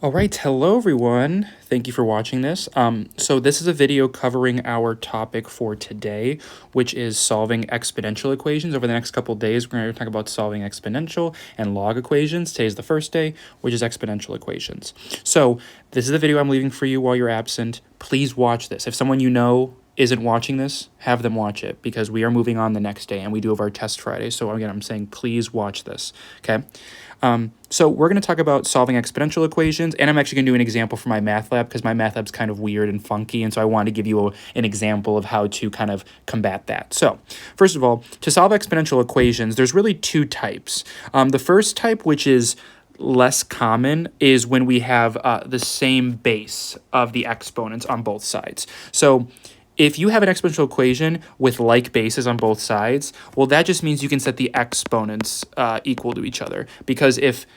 All right, hello everyone. Thank you for watching this. So this is a video covering our topic for today, which is solving exponential equations. Over the next couple of days, we're going to talk about solving exponential and log equations. Today's the first day, which is exponential equations. So this is the video I'm leaving for you while you're absent. Please watch this. If someone you know isn't watching this, have them watch it because we are moving on the next day and we do have our test Friday. So again, I'm saying please watch this, okay? So we're going to talk about solving exponential equations, and I'm actually going to do an example for my math lab because my math lab's kind of weird and funky, and so I wanted to give you an example of how to kind of combat that. So first of all, to solve exponential equations, there's really two types. The first type, which is less common, is when we have the same base of the exponents on both sides. So if you have an exponential equation with like bases on both sides, well, that just means you can set the exponents equal to each other. Because if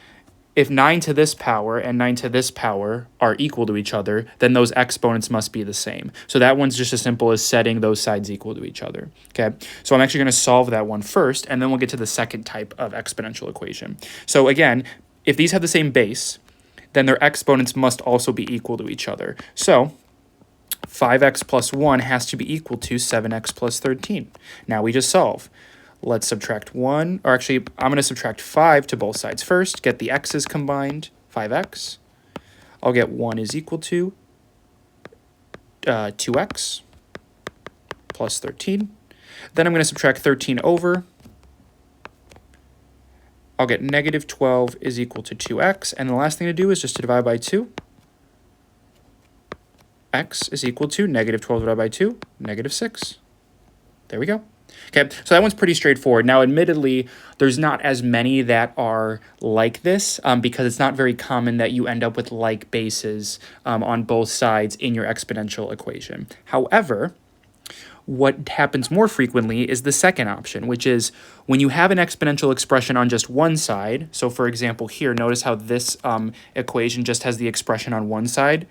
9 to this power and 9 to this power are equal to each other, then those exponents must be the same. So that one's just as simple as setting those sides equal to each other. Okay, so I'm actually going to solve that one first, and then we'll get to the second type of exponential equation. So again, if these have the same base, then their exponents must also be equal to each other. So 5x plus 1 has to be equal to 7x plus 13. Now we just solve. Let's subtract 1, or actually, I'm going to subtract 5 to both sides first, get the x's combined, 5x. I'll get 1 is equal to 2x plus 13. Then I'm going to subtract 13 over. I'll get negative 12 is equal to 2x. And the last thing to do is just to divide by 2. X is equal to negative 12 divided by 2, negative 6. There we go. Okay, so that one's pretty straightforward. Now, admittedly, there's not as many that are like this because it's not very common that you end up with like bases on both sides in your exponential equation. However, what happens more frequently is the second option, which is when you have an exponential expression on just one side. So, for example, here, notice how this equation just has the expression on one side.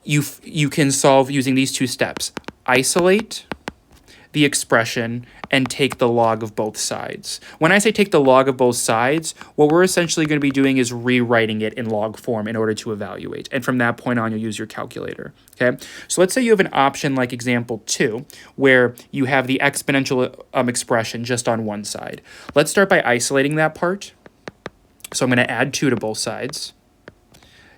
You can solve using these two steps. Isolate the expression and take the log of both sides. When I say take the log of both sides, what we're essentially going to be doing is rewriting it in log form in order to evaluate. And from that point on, you'll use your calculator. Okay, so let's say you have an option like example 2, where you have the exponential expression just on one side. Let's start by isolating that part. So I'm going to add 2 to both sides.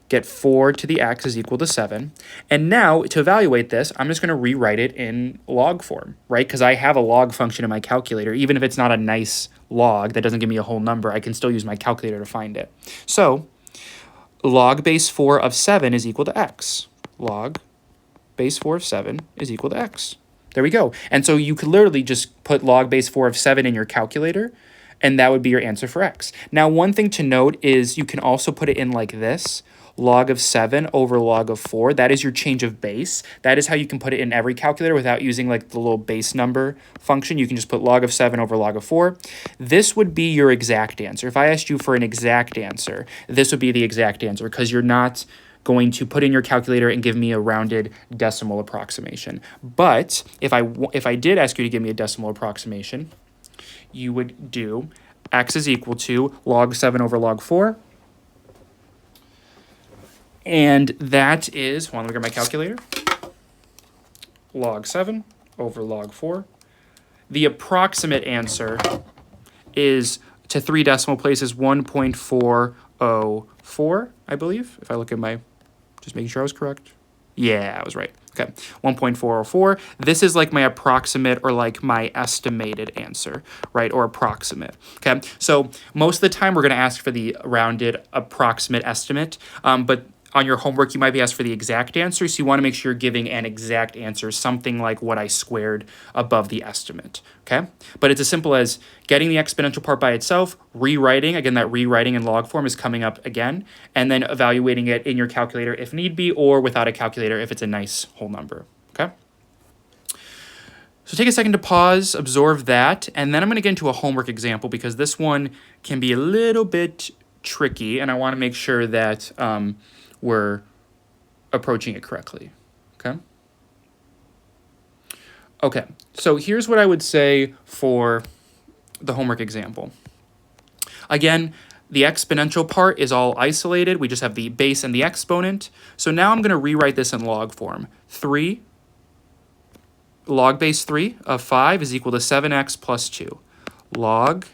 Get 4 to the x is equal to 7. And now, to evaluate this, I'm just going to rewrite it in log form, right? Because I have a log function in my calculator. Even if it's not a nice log that doesn't give me a whole number, I can still use my calculator to find it. So, log base 4 of 7 is equal to x. Log base 4 of 7 is equal to x. There we go. And so you could literally just put log base 4 of 7 in your calculator, and that would be your answer for x. Now, one thing to note is you can also put it in like this. Log of 7 over log of 4. That is your change of base. That is how you can put it in every calculator without using like the little base number function. You can just put log of 7 over log of 4. This would be your exact answer. If I asked you for an exact answer, this would be the exact answer because you're not going to put in your calculator and give me a rounded decimal approximation. But if I did ask you to give me a decimal approximation, you would do x is equal to log 7 over log 4. And that is, hold on, let me get my calculator. Log 7 over log 4. The approximate answer is, to 3 decimal places, 1.404, I believe. If I look at my, just making sure I was correct. Yeah, I was right. Okay, 1.404. This is like my approximate or like my estimated answer, right? Or approximate, okay? So most of the time we're going to ask for the rounded approximate estimate, but on your homework, you might be asked for the exact answer, so you want to make sure you're giving an exact answer, something like what I squared above the estimate, okay? But it's as simple as getting the exponential part by itself, rewriting, again, that rewriting in log form is coming up again, and then evaluating it in your calculator if need be, or without a calculator if it's a nice whole number, okay? So take a second to pause, absorb that, and then I'm going to get into a homework example because this one can be a little bit tricky, and I want to make sure that we're approaching it correctly, okay? Okay, so here's what I would say for the homework example. Again, The exponential part is all isolated. We just have the base and the exponent. So now I'm going to rewrite this in log form. 3 log base 3 of 5 is equal to 7x plus 2. Log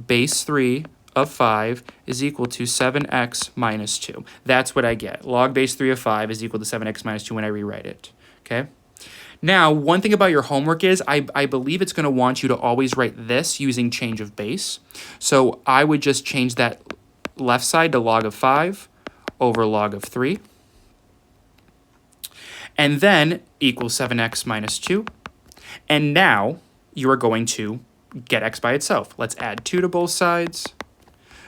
base 3 of 5 is equal to 7x minus 2. That's what I get. Log base 3 of 5 is equal to 7x minus 2 when I rewrite it. Okay? Now, one thing about your homework is I believe it's going to want you to always write this using change of base. So I would just change that left side to log of 5 over log of 3. And then equals 7x minus 2. And now you are going to get x by itself. Let's add 2 to both sides.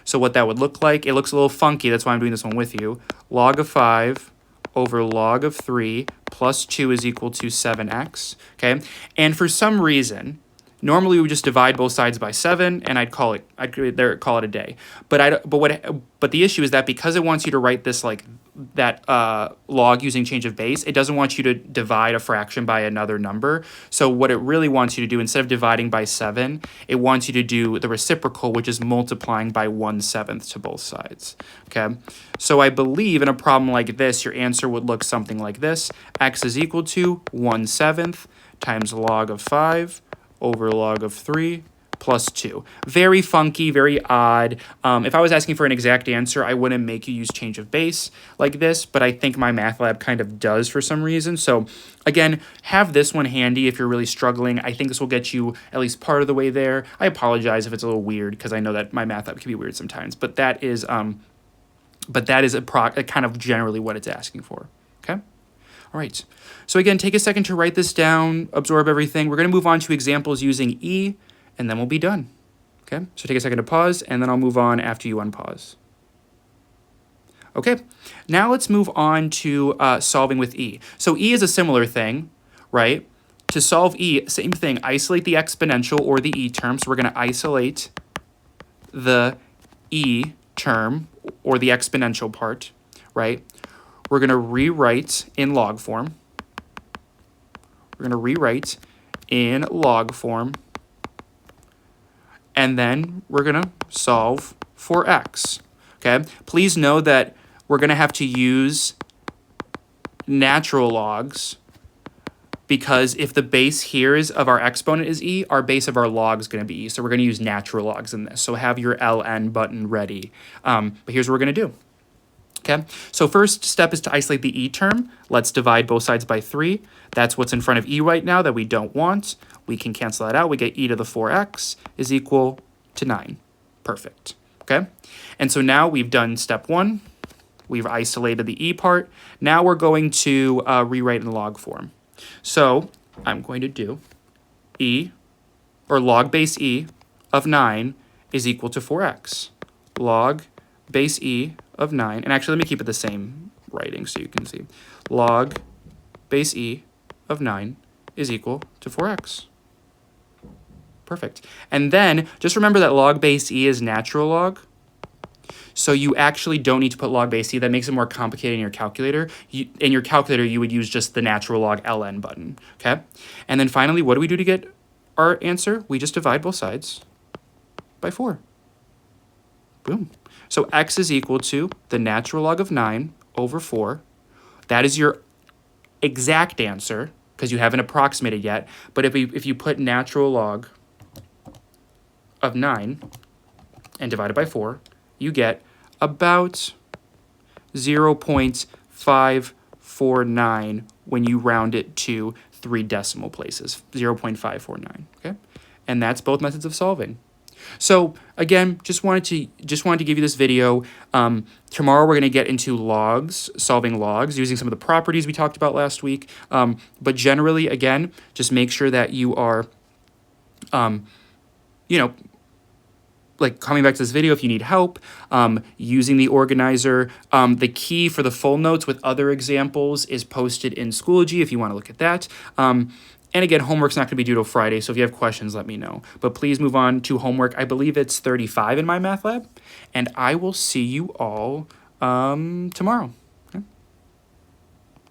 So what that would look like, it looks a little funky, that's why I'm doing this one with you. Log of 5 over log of 3 plus 2 is equal to 7x, okay? And for some reason, normally we would just divide both sides by 7, and I'd call it a day. But the issue is that because it wants you to write this like that log using change of base, it doesn't want you to divide a fraction by another number. So what it really wants you to do, instead of dividing by 7, it wants you to do the reciprocal, which is multiplying by 1/7 to both sides. Okay, so I believe in a problem like this, your answer would look something like this. X is equal to 1/7 times log of 5 over log of 3 plus 2. Very funky, very odd. If I was asking for an exact answer, I wouldn't make you use change of base like this, but I think my math lab kind of does for some reason. So again, have this one handy if you're really struggling. I think this will get you at least part of the way there. I apologize if it's a little weird because I know that my math lab can be weird sometimes, but that is kind of generally what it's asking for. Okay? All right. So again, take a second to write this down, absorb everything. We're going to move on to examples using E, and then we'll be done. Okay, so take a second to pause, and then I'll move on after you unpause. Okay, now let's move on to solving with E. So E is a similar thing, right? To solve E, same thing, isolate the exponential or the E term. So we're going to isolate the E term or the exponential part, right? We're going to rewrite in log form. We're going to rewrite in log form. And then we're going to solve for x, okay? Please know that we're going to have to use natural logs because if the base here is of our exponent is e, our base of our log is going to be e. So we're going to use natural logs in this. So have your ln button ready. But here's what we're going to do. Okay, so first step is to isolate the e term. Let's divide both sides by 3. That's what's in front of e right now that we don't want. We can cancel that out. We get e to the 4x is equal to 9. Perfect. Okay, and so now we've done step 1. We've isolated the e part. Now we're going to rewrite in log form. So I'm going to do e, or log base e of 9 is equal to 4x. Log base e of 9, and actually let me keep it the same writing so you can see. Log base e of 9 is equal to 4x. Perfect. And then just remember that log base e is natural log. So you actually don't need to put log base e. That makes it more complicated in your calculator. In your calculator, you would use just the natural log ln button. Okay? And then finally, what do we do to get our answer? We just divide both sides by 4. Boom. So x is equal to the natural log of 9 over 4. That is your exact answer because you haven't approximated yet. But if you put natural log of 9 and divide it by 4, you get about 0.549 when you round it to 3 decimal places, 0.549, okay? And that's both methods of solving. So again, just wanted to give you this video. Tomorrow we're going to get into logs, solving logs, using some of the properties we talked about last week. But generally, again, just make sure that you are, like coming back to this video if you need help, using the organizer. The key for the full notes with other examples is posted in Schoology if you want to look at that. And again, homework's not going to be due till Friday, so if you have questions, let me know. But please move on to homework. I believe it's 35 in my math lab, and I will see you all tomorrow.